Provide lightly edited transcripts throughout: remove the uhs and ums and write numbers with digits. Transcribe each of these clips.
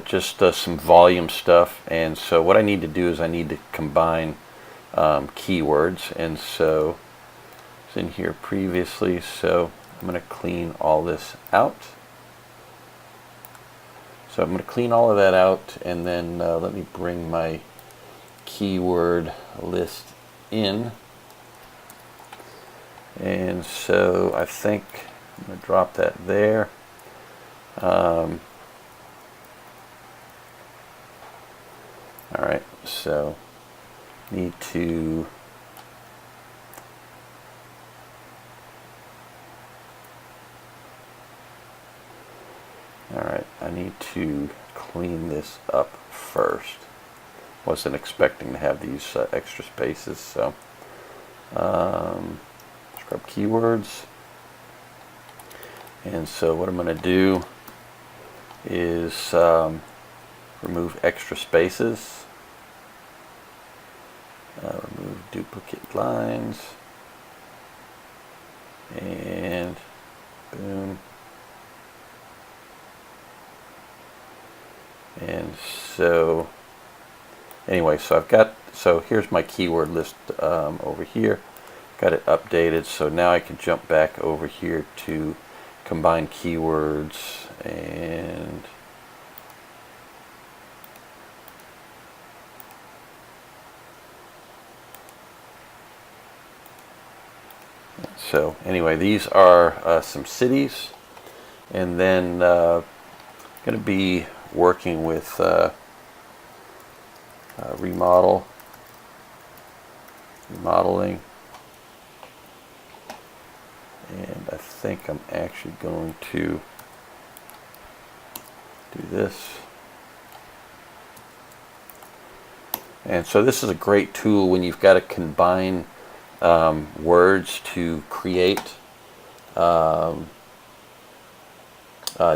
just some volume stuff. And so what I need to do is I need to combine keywords, and so it's in here previously, so I'm going to clean all this out. So I'm going to clean all of that out, and then let me bring my keyword list in. And so I think I'm going to drop that there. Alright, so need to I need to clean this up first. Wasn't expecting to have these extra spaces, so scrub keywords. And so what I'm going to do is remove extra spaces, remove duplicate lines, and boom. And so anyway, so here's my keyword list over here. Got it updated, so now I can jump back over here to combine keywords, and so anyway, these are some cities, and then going to be working with remodeling, and I think I'm actually going to do this. And so this is a great tool when you've got to combine words to create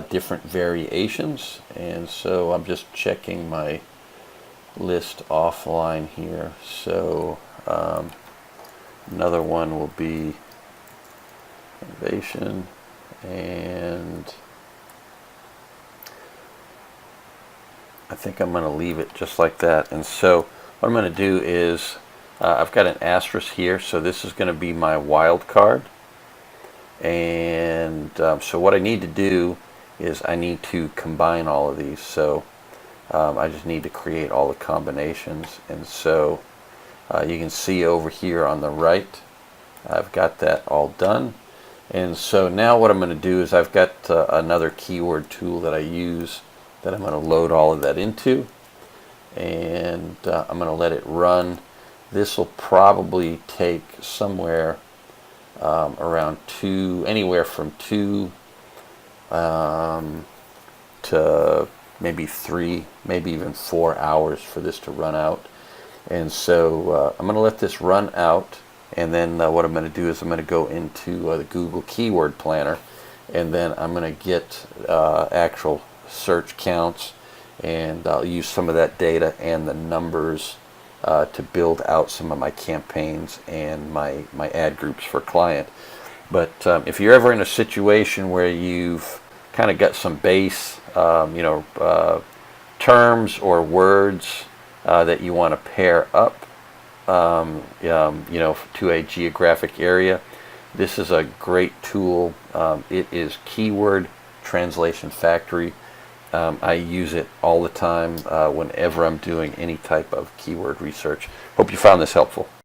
different variations. And so I'm just checking my list offline here. So another one will be innovation, and I think I'm going to leave it just like that. And so what I'm going to do is I've got an asterisk here, so this is going to be my wild card. And so what I need to do is I need to combine all of these. So I just need to create all the combinations. And so you can see over here on the right, I've got that all done. And so now what I'm going to do is I've got another keyword tool that I use that I'm going to load all of that into, and I'm going to let it run. This will probably take somewhere around anywhere from 2 to maybe 3, maybe even 4 hours for this to run out. And so I'm going to let this run out, and then what I'm going to do is I'm going to go into the Google Keyword Planner, and then I'm going to get actual search counts, and I'll use some of that data and the numbers to build out some of my campaigns and my ad groups for client. But if you're ever in a situation where you've kind of got some base terms or words that you want to pair up to a geographic area, this is a great tool. It is Keyword Translation Factory. I use it all the time whenever I'm doing any type of keyword research. Hope you found this helpful.